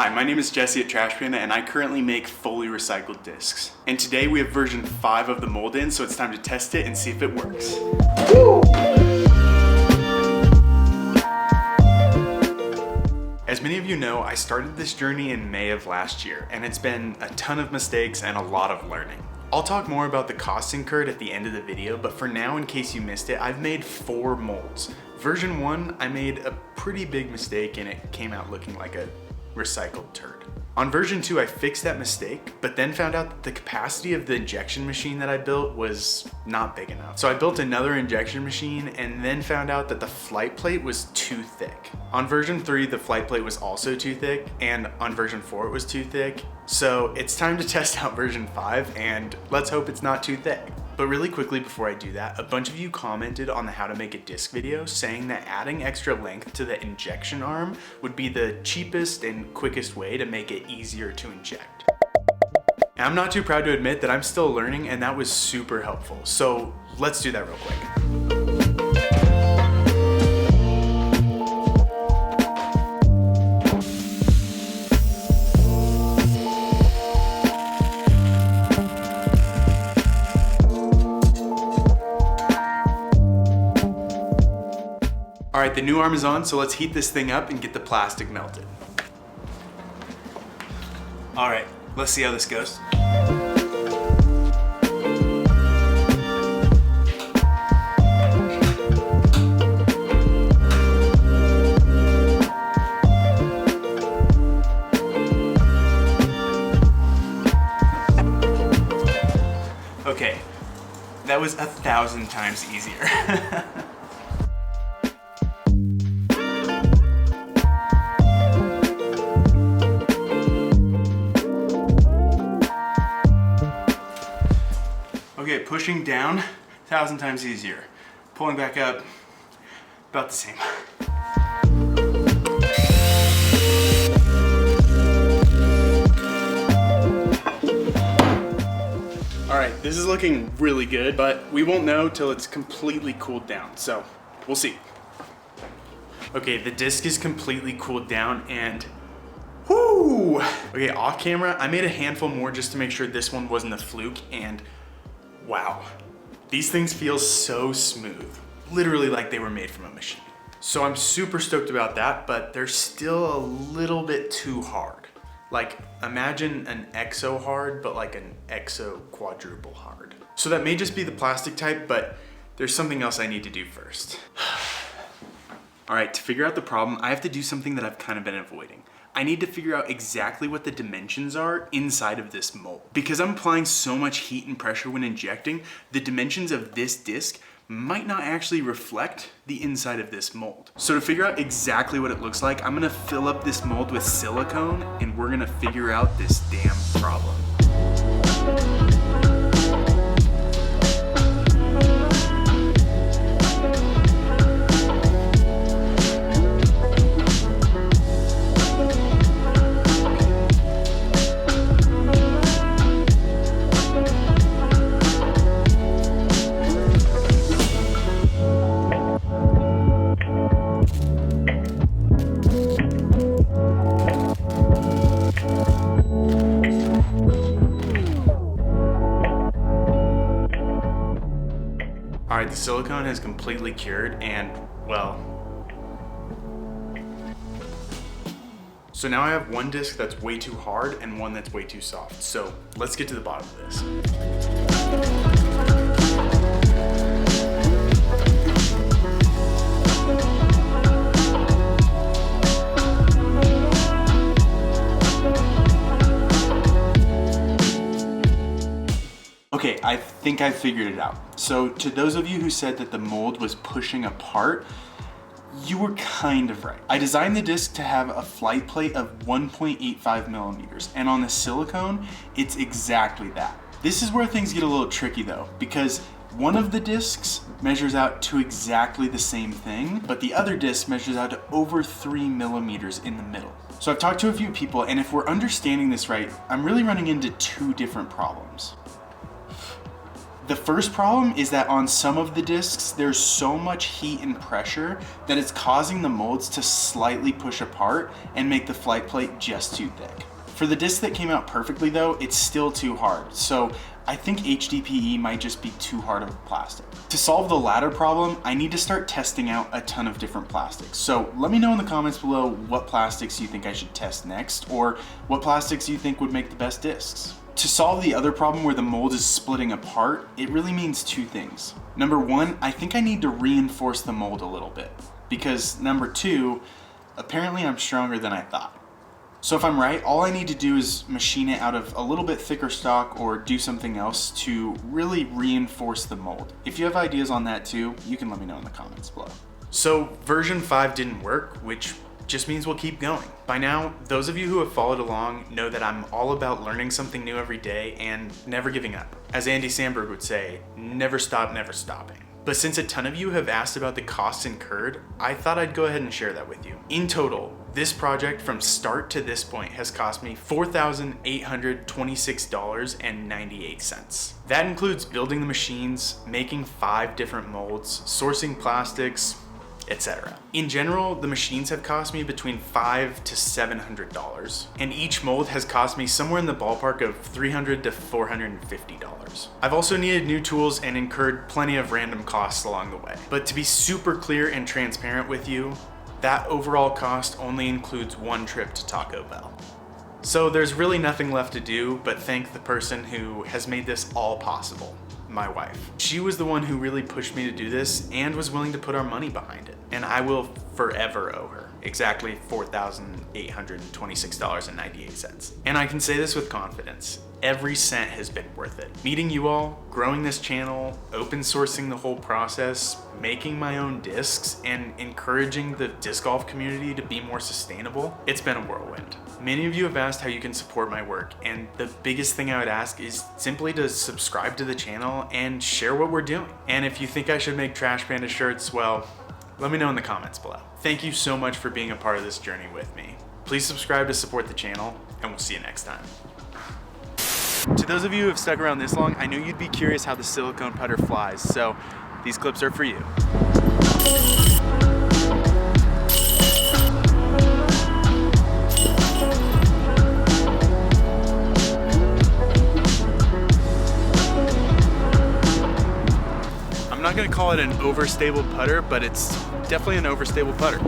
Hi, my name is Jesse at Panda, and I currently make fully recycled discs. And today we have version 5 of the mold in, so it's time to test it and see if it works. Woo! As many of you know, I started this journey in May of last year, and it's been a ton of mistakes and a lot of learning. I'll talk more about the costs incurred at the end of the video, but for now, in case you missed it, I've made 4 molds. Version 1, I made a pretty big mistake and it came out looking like a recycled turd. On version 2, I fixed that mistake, but then found out that the capacity of the injection machine that I built was not big enough. So I built another injection machine and then found out that the flight plate was too thick. On version 3, the flight plate was also too thick, and on version 4, it was too thick. So it's time to test out version 5, and let's hope it's not too thick. But really quickly before I do that, a bunch of you commented on the how to make a disc video saying that adding extra length to the injection arm would be the cheapest and quickest way to make it easier to inject. And I'm not too proud to admit that I'm still learning, and that was super helpful. So let's do that real quick. All right, the new arm is on, so let's heat this thing up and get the plastic melted. All right, let's see how this goes. Okay, that was 1,000 times easier. Okay, pushing down, 1,000 times easier. Pulling back up, about the same. All right, this is looking really good, but we won't know till it's completely cooled down, so we'll see. Okay, the disc is completely cooled down and whoo! Okay, off camera, I made a handful more just to make sure this one wasn't a fluke, and wow, these things feel so smooth. Literally like they were made from a machine. So I'm super stoked about that, but they're still a little bit too hard. Like, imagine an exo hard, but like an exo quadruple hard. So that may just be the plastic type, but there's something else I need to do first. All right, to figure out the problem, I have to do something that I've kind of been avoiding. I need to figure out exactly what the dimensions are inside of this mold. Because I'm applying so much heat and pressure when injecting, the dimensions of this disc might not actually reflect the inside of this mold. So to figure out exactly what it looks like, I'm gonna fill up this mold with silicone and we're gonna figure out this damn problem. All right, the silicone has completely cured and, well, so now I have one disc that's way too hard and one that's way too soft. So let's get to the bottom of this. Okay, I think I figured it out. So to those of you who said that the mold was pushing apart, you were kind of right. I designed the disc to have a flight plate of 1.85 millimeters, and on the silicone, it's exactly that. This is where things get a little tricky though, because one of the discs measures out to exactly the same thing, but the other disc measures out to over 3 millimeters in the middle. So I've talked to a few people, and if we're understanding this right, I'm really running into 2 different problems. The first problem is that on some of the discs, there's so much heat and pressure that it's causing the molds to slightly push apart and make the flight plate just too thick. For the disc that came out perfectly though, it's still too hard. So I think HDPE might just be too hard of a plastic. To solve the latter problem, I need to start testing out a ton of different plastics. So let me know in the comments below what plastics you think I should test next, or what plastics you think would make the best discs. To solve the other problem where the mold is splitting apart, it really means two things. Number one, I think I need to reinforce the mold a little bit, because number two, apparently I'm stronger than I thought. So if I'm right, all I need to do is machine it out of a little bit thicker stock or do something else to really reinforce the mold. If you have ideas on that too, you can let me know in the comments below. So version 5 didn't work, which just means we'll keep going. By now, those of you who have followed along know that I'm all about learning something new every day and never giving up. As Andy Samberg would say, never stop, never stopping. But since a ton of you have asked about the costs incurred, I thought I'd go ahead and share that with you. In total, this project from start to this point has cost me $4,826.98. That includes building the machines, making 5 different molds, sourcing plastics, etc. In general, the machines have cost me between $500 to $700, and each mold has cost me somewhere in the ballpark of $300 to $450. I've also needed new tools and incurred plenty of random costs along the way. But to be super clear and transparent with you, that overall cost only includes one trip to Taco Bell. So there's really nothing left to do but thank the person who has made this all possible. My wife. She was the one who really pushed me to do this and was willing to put our money behind it. And I will forever owe her exactly $4,826.98. And I can say this with confidence. Every cent has been worth it. Meeting you all, growing this channel, open sourcing the whole process, making my own discs, and encouraging the disc golf community to be more sustainable, it's been a whirlwind. Many of you have asked how you can support my work, and the biggest thing I would ask is simply to subscribe to the channel and share what we're doing. And if you think I should make Trash Panda shirts, well, let me know in the comments below. Thank you so much for being a part of this journey with me. Please subscribe to support the channel, and we'll see you next time. To those of you who have stuck around this long, I knew you'd be curious how the silicone putter flies, so these clips are for you. I'm not gonna call it an overstable putter, but it's definitely an overstable putter.